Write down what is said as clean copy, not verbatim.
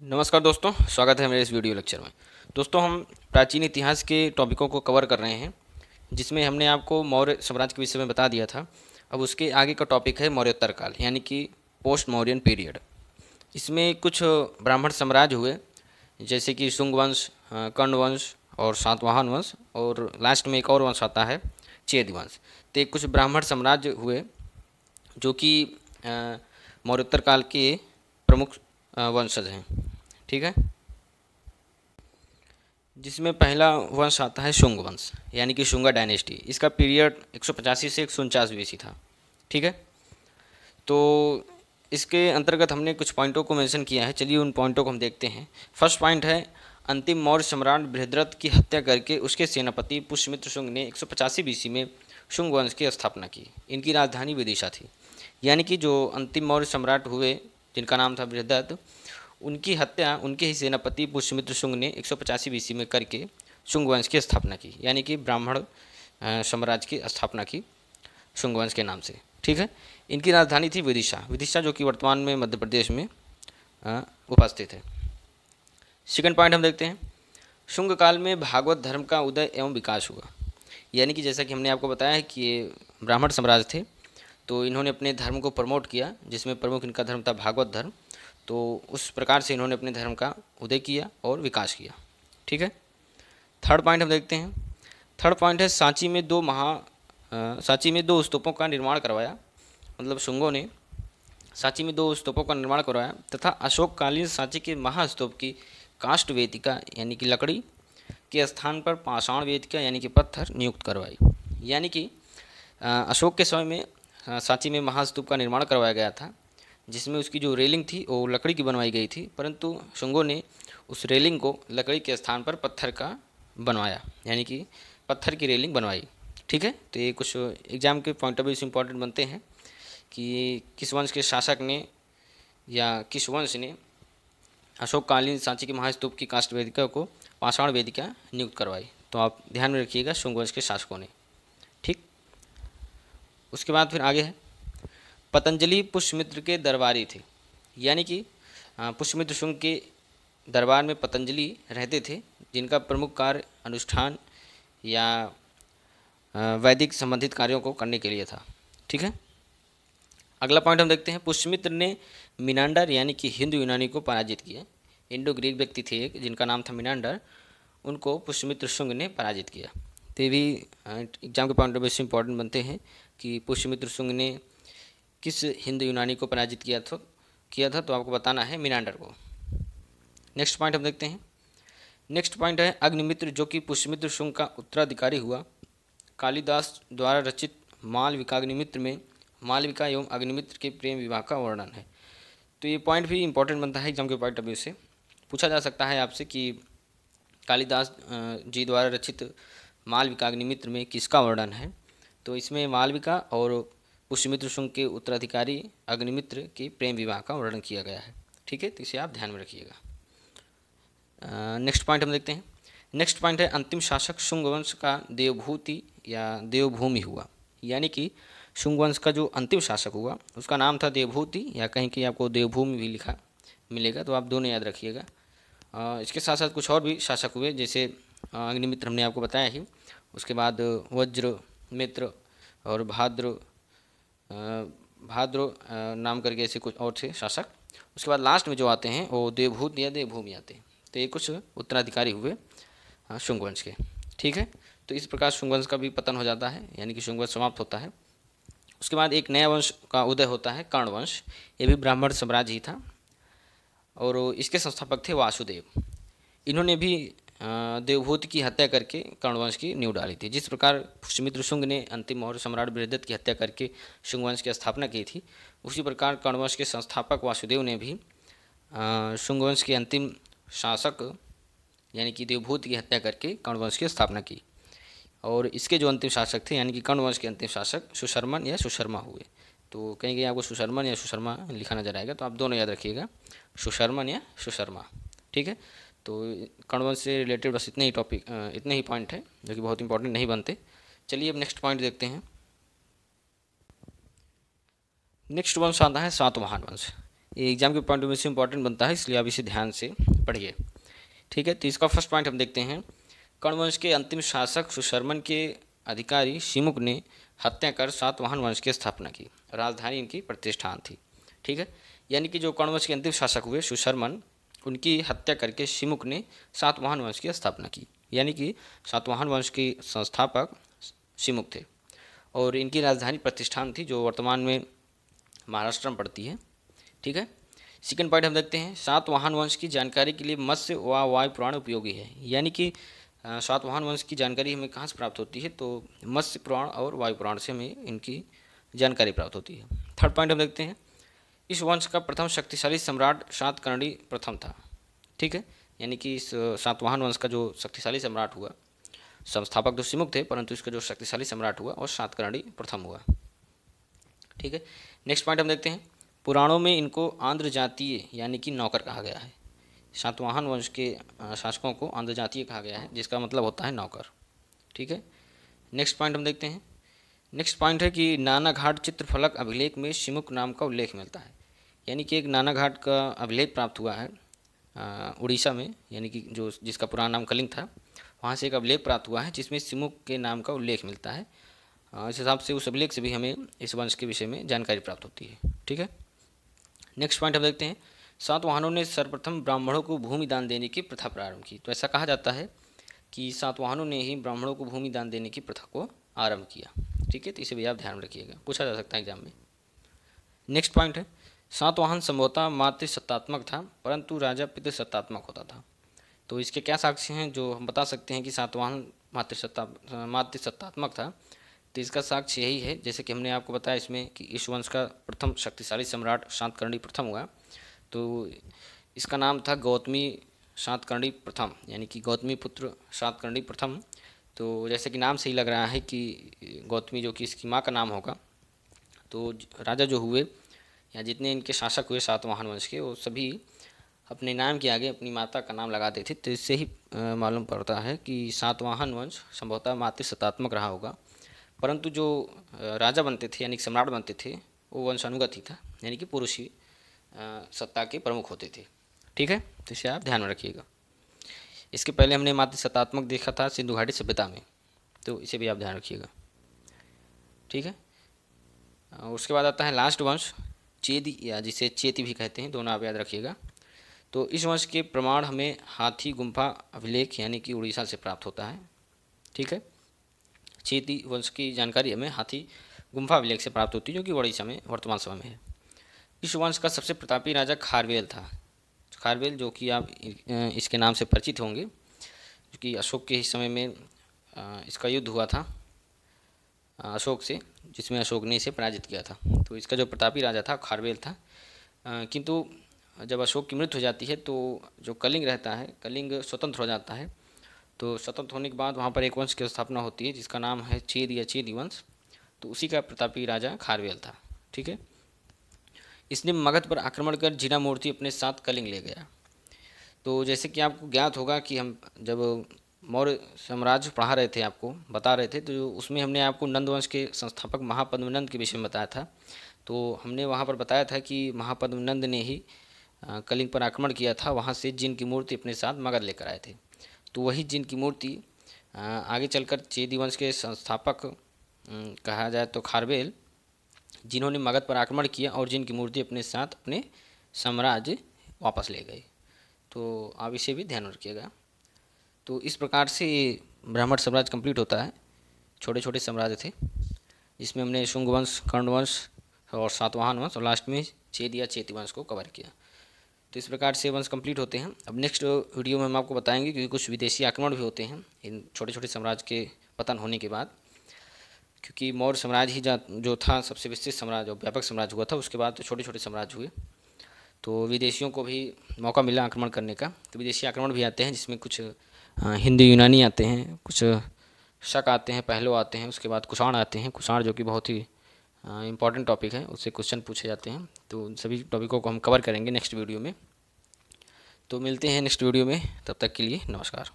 नमस्कार दोस्तों, स्वागत है मेरे इस वीडियो लेक्चर में। दोस्तों, हम प्राचीन इतिहास के टॉपिकों को कवर कर रहे हैं, जिसमें हमने आपको मौर्य साम्राज्य के विषय में बता दिया था। अब उसके आगे का टॉपिक है मौर्योत्तर काल, यानी कि पोस्ट मौर्यन पीरियड। इसमें कुछ ब्राह्मण साम्राज्य हुए, जैसे कि शुंग वंश, कर्ण वंश और सातवाहन वंश, और लास्ट में एक और वंश आता है चेद वंश। तो ये कुछ ब्राह्मण साम्राज्य हुए जो कि मौर्योत्तर काल के प्रमुख वंशज हैं। ठीक है, जिसमें पहला वंश आता है शुंग वंश, यानी कि शुंगा डायनेस्टी। इसका पीरियड 185 से 149 बीसी था। ठीक है, तो इसके अंतर्गत हमने कुछ पॉइंटों को मेंशन किया है। चलिए उन पॉइंटों को हम देखते हैं। फर्स्ट पॉइंट है, अंतिम मौर्य सम्राट बृहद्रथ की हत्या करके उसके सेनापति पुष्यमित्र शुंग ने 185 बीसी में शुंग वंश की स्थापना की। इनकी राजधानी विदिशा थी। यानी कि जो अंतिम मौर्य सम्राट हुए, जिनका नाम था बृहद्रथ, उनकी हत्या उनके ही सेनापति पुष्यमित्र शुंग ने 185 बीसी में करके शुंग वंश की स्थापना की, यानी कि ब्राह्मण साम्राज्य की स्थापना की शुंग वंश के नाम से। ठीक है, इनकी राजधानी थी विदिशा। विदिशा जो कि वर्तमान में मध्य प्रदेश में उपस्थित है। सेकंड पॉइंट हम देखते हैं, शुंग काल में भागवत धर्म का उदय एवं विकास हुआ। यानी कि जैसा कि हमने आपको बताया है कि ये ब्राह्मण साम्राज्य थे, तो इन्होंने अपने धर्म को प्रमोट किया, जिसमें प्रमुख इनका धर्म था भागवत धर्म। तो उस प्रकार से इन्होंने अपने धर्म का उदय किया और विकास किया। ठीक है, थर्ड पॉइंट हम देखते हैं। थर्ड पॉइंट है, सांची में दो स्तूपों का निर्माण करवाया। मतलब शुंगों ने सांची में दो स्तूपों का निर्माण करवाया तथा अशोककालीन सांची के महास्तूप की काष्ठ वेदिका यानी कि लकड़ी के स्थान पर पाषाण वेदिका यानी कि पत्थर नियुक्त करवाई। यानी कि अशोक के समय में सांची में महास्तूप का निर्माण करवाया गया था, जिसमें उसकी जो रेलिंग थी वो लकड़ी की बनवाई गई थी, परंतु शुंगों ने उस रेलिंग को लकड़ी के स्थान पर पत्थर का बनवाया, यानी कि पत्थर की रेलिंग बनवाई। ठीक है, तो ये कुछ एग्जाम के पॉइंट ऑफ व्यू से इंपॉर्टेंट बनते हैं कि किस वंश के शासक ने या किस वंश ने अशोककालीन सांची के महास्तूप की काष्ठ वेदिका को पाषाण वेदिका नियुक्त करवाई। तो आप ध्यान में रखिएगा, शुंग वंश के शासकों ने। ठीक, उसके बाद फिर आगे है, पतंजलि पुष्यमित्र के दरबारी थे। यानी कि पुष्यमित्र शुंग के दरबार में पतंजलि रहते थे, जिनका प्रमुख कार्य अनुष्ठान या वैदिक संबंधित कार्यों को करने के लिए था। ठीक है, अगला पॉइंट हम देखते हैं, पुष्यमित्र ने मिनांडर यानी कि हिंदू यूनानी को पराजित किया। इंडो ग्रीक व्यक्ति थे एक, जिनका नाम था मिनांडर, उनको पुष्यमित्र शुंग ने पराजित किया। तो ये भी एग्जाम के पॉइंट ऑफ व्यू से इंपॉर्टेंट बनते हैं कि पुष्यमित्र शुंग ने किस हिंदू यूनानी को पराजित किया था, तो आपको बताना है मिनांडर को। नेक्स्ट पॉइंट हम देखते हैं। नेक्स्ट पॉइंट है, अग्निमित्र जो कि पुष्यमित्र शुंग का उत्तराधिकारी हुआ। कालिदास द्वारा रचित मालविकाग्निमित्र में मालविका एवं अग्निमित्र के प्रेम विवाह का वर्णन है। तो ये पॉइंट भी इंपॉर्टेंट बनता है एग्जाम के पॉइंट ऑफ व्यू से। पूछा जा सकता है आपसे कि कालिदास जी द्वारा रचित मालविकाग्निमित्र में किसका वर्णन है। तो इसमें मालविका और पुष्यमित्र शुंग के उत्तराधिकारी अग्निमित्र के प्रेम विवाह का वर्णन किया गया है। ठीक है, तो इसे आप ध्यान में रखिएगा। नेक्स्ट पॉइंट हम देखते हैं। नेक्स्ट पॉइंट है, अंतिम शासक शुंग वंश का देवभूति या देवभूमि हुआ। यानी कि शुंग वंश का जो अंतिम शासक हुआ उसका नाम था देवभूति, या कहीं कि आपको देवभूमि भी लिखा मिलेगा, तो आप दोनों याद रखिएगा। इसके साथ साथ कुछ और भी शासक हुए, जैसे अग्निमित्र हमने आपको बताया ही, उसके बाद वज्र, मित्र और भाद्र नाम करके ऐसे कुछ और थे शासक। उसके बाद लास्ट में जो आते हैं वो देवभूत या देवभूमि आते हैं। तो ये कुछ उत्तराधिकारी हुए शुंग वंश के। ठीक है, तो इस प्रकार शुंग वंश का भी पतन हो जाता है, यानी कि शुंग वंश समाप्त होता है। उसके बाद एक नया वंश का उदय होता है, कर्ण वंश। ये भी ब्राह्मण साम्राज्य ही था और इसके संस्थापक थे वासुदेव। इन्होंने भी देवभूत की हत्या करके कर्ण वंश की नींव डाली थी। जिस प्रकार पुष्यमित्र शुंग ने अंतिम मौर्य सम्राट बृहद्रथ की हत्या करके शुंग वंश की स्थापना की थी, उसी प्रकार कर्ण वंश के संस्थापक वासुदेव ने भी शुंग वंश के अंतिम शासक यानी कि देवभूत की हत्या करके कर्ण वंश की स्थापना की। और इसके जो अंतिम शासक थे यानी कि कर्ण वंश के अंतिम शासक सुशर्मन या सुशर्मा हुए। तो कहीं कहीं आपको सुशर्मन या सुशर्मा लिखा नजर आएगा, तो आप दोनों याद रखिएगा, सुशर्मन या सुशर्मा। ठीक है, तो कर्ण वंश से रिलेटेड बस इतने ही पॉइंट है जो कि बहुत इंपॉर्टेंट नहीं बनते। चलिए अब नेक्स्ट पॉइंट देखते हैं। नेक्स्ट वंश आता है सातवाहन वंश। ये एग्जाम के पॉइंट ऑफ व्यू से इंपॉर्टेंट बनता है, इसलिए आप इसे ध्यान से पढ़िए। ठीक है, तो इसका फर्स्ट पॉइंट हम देखते हैं। कर्ण वंश के अंतिम शासक सुशर्मन के अधिकारी शिमुक ने हत्या कर सातवाहन वंश की स्थापना की। राजधानी इनकी प्रतिष्ठान थी। ठीक है, यानी कि जो कर्ण वंश के अंतिम शासक हुए सुशर्मन, उनकी हत्या करके शिमुक ने सातवाहन वंश की स्थापना की। यानी कि सातवाहन वंश के संस्थापक शिमुक थे और इनकी राजधानी प्रतिष्ठान थी, जो वर्तमान में महाराष्ट्र में पड़ती है। ठीक है, सेकंड पॉइंट हम देखते हैं। सातवाहन वंश की जानकारी के लिए मत्स्य व वायु पुराण उपयोगी है। यानी कि सातवाहन वंश की जानकारी हमें कहाँ से प्राप्त होती है, तो मत्स्य पुराण और वायु पुराण से हमें इनकी जानकारी प्राप्त होती है। थर्ड पॉइंट हम देखते हैं। इस वंश का प्रथम शक्तिशाली सम्राट सातकर्णी प्रथम था। ठीक है, यानी कि इस सातवाहन वंश का जो शक्तिशाली सम्राट हुआ, संस्थापक तो शिमुक थे, परंतु इसका जो शक्तिशाली सम्राट हुआ और सातकर्णी प्रथम हुआ। ठीक है, नेक्स्ट पॉइंट हम देखते हैं। पुराणों में इनको आंध्र जातीय यानी कि नौकर कहा गया है। सातवाहन वंश के शासकों को आंध्र जातीय कहा गया है, जिसका मतलब होता है नौकर। ठीक है, नेक्स्ट पॉइंट हम देखते हैं। नेक्स्ट पॉइंट है कि नानाघाट चित्रफलक अभिलेख में शिमुक नाम का उल्लेख मिलता है। यानी कि एक नानाघाट का अभिलेख प्राप्त हुआ है उड़ीसा में, यानी कि जो जिसका पुराना नाम कलिंग था, वहाँ से एक अभिलेख प्राप्त हुआ है जिसमें शिमुक के नाम का उल्लेख मिलता है। इस हिसाब से उस अभिलेख से भी हमें इस वंश के विषय में जानकारी प्राप्त होती है। ठीक है, नेक्स्ट पॉइंट हम देखते हैं। सातवाहनों ने सर्वप्रथम ब्राह्मणों को भूमि दान देने की प्रथा प्रारंभ की। तो ऐसा कहा जाता है कि सातवाहनों ने ही ब्राह्मणों को भूमि दान देने की प्रथा को आरंभ किया। ठीक है, तो इसे भी आप ध्यान में रखिएगा, पूछा जा सकता है एग्जाम में। नेक्स्ट पॉइंट है। सातवाहन संभवतः मातृसत्तात्मक था, परंतु राजा पितृसत्तात्मक होता था। तो इसके क्या साक्ष्य हैं जो हम बता सकते हैं कि सातवाहन मातृसत्तात्मक था? तो इसका साक्ष्य यही है, जैसे कि हमने आपको बताया इसमें कि इस वंश का प्रथम शक्तिशाली सम्राट सातकर्णी प्रथम हुआ। तो इसका नाम था गौतमी सातकर्णी प्रथम, यानी कि गौतमी पुत्र सातकर्णी प्रथम। तो जैसे कि नाम से ही लग रहा है कि गौतमी जो कि इसकी माँ का नाम होगा। तो राजा जो हुए या जितने इनके शासक हुए सातवाहन वंश के, वो सभी अपने नाम के आगे अपनी माता का नाम लगाते थे। तो इससे ही मालूम पड़ता है कि सातवाहन वंश संभवतः मातृसत्तात्मक रहा होगा, परंतु जो राजा बनते थे यानी कि सम्राट बनते थे वो वंशानुगत ही था, यानी कि पुरुष ही सत्ता के प्रमुख होते थे। ठीक है, तो इसे आप ध्यान में रखिएगा। इसके पहले हमने मातृसत्तात्मक देखा था सिंधु घाटी सभ्यता में, तो इसे भी आप ध्यान रखिएगा। ठीक है, उसके बाद आता है लास्ट वंश चेदी, या जिसे चेती भी कहते हैं, दोनों आप याद रखिएगा। तो इस वंश के प्रमाण हमें हाथी गुम्फा अभिलेख यानी कि उड़ीसा से प्राप्त होता है। ठीक है, चेती वंश की जानकारी हमें हाथी गुम्फा अभिलेख से प्राप्त होती है, जो कि उड़ीसा में वर्तमान समय में है। इस वंश का सबसे प्रतापी राजा खारवेल था। खारवेल जो कि आप इसके नाम से परिचित होंगे, जो कि अशोक के समय में इसका युद्ध हुआ था अशोक से, जिसमें अशोक ने इसे पराजित किया था। तो इसका जो प्रतापी राजा था खारवेल था। किंतु जब अशोक की मृत्यु हो जाती है तो जो कलिंग रहता है, कलिंग स्वतंत्र हो जाता है। तो स्वतंत्र होने के बाद वहाँ पर एक वंश की स्थापना होती है जिसका नाम है चेद या चेदी वंश। तो उसी का प्रतापी राजा खारवेल था। ठीक है, इसने मगध पर आक्रमण कर जीना मूर्ति अपने साथ कलिंग ले गया। तो जैसे कि आपको ज्ञात होगा कि हम जब मौर्य साम्राज्य पढ़ा रहे थे, आपको बता रहे थे, तो उसमें हमने आपको नंद वंश के संस्थापक महापद्मनंद के विषय में बताया था। तो हमने वहाँ पर बताया था कि महापद्मनंद ने ही कलिंग पर आक्रमण किया था, वहाँ से जिन की मूर्ति अपने साथ मगध लेकर आए थे। तो वही जिन की मूर्ति आगे चलकर चेदी वंश के संस्थापक कहा जाए तो खारवेल, जिन्होंने मगध पर आक्रमण किया और जिनकी मूर्ति अपने साथ अपने साम्राज्य वापस ले गए। तो आप इसे भी ध्यान रखिएगा। तो इस प्रकार से ब्राह्मण साम्राज्य कंप्लीट होता है। छोटे छोटे साम्राज्य थे, जिसमें हमने शुंग वंश, कर्ण वंश और सातवाहन वंश और लास्ट में चेद या चेती वंश को कवर किया। तो इस प्रकार से वंश कंप्लीट होते हैं। अब नेक्स्ट वीडियो में हम आपको बताएंगे, क्योंकि कुछ विदेशी आक्रमण भी होते हैं इन छोटे छोटे साम्राज्य के पतन होने के बाद, क्योंकि मौर्य साम्राज्य ही जो था सबसे विस्तृत साम्राज्य और व्यापक साम्राज्य हुआ था। उसके बाद तो छोटे छोटे साम्राज्य हुए, तो विदेशियों को भी मौका मिला आक्रमण करने का। तो विदेशी आक्रमण भी आते हैं, जिसमें कुछ हिंदी यूनानी आते हैं, कुछ शक आते हैं, पहलो आते हैं, उसके बाद कुषाण आते हैं। कुषाण जो कि बहुत ही इम्पॉर्टेंट टॉपिक है, उससे क्वेश्चन पूछे जाते हैं। तो उन सभी टॉपिकों को हम कवर करेंगे नेक्स्ट वीडियो में। तो मिलते हैं नेक्स्ट वीडियो में, तब तक के लिए नमस्कार।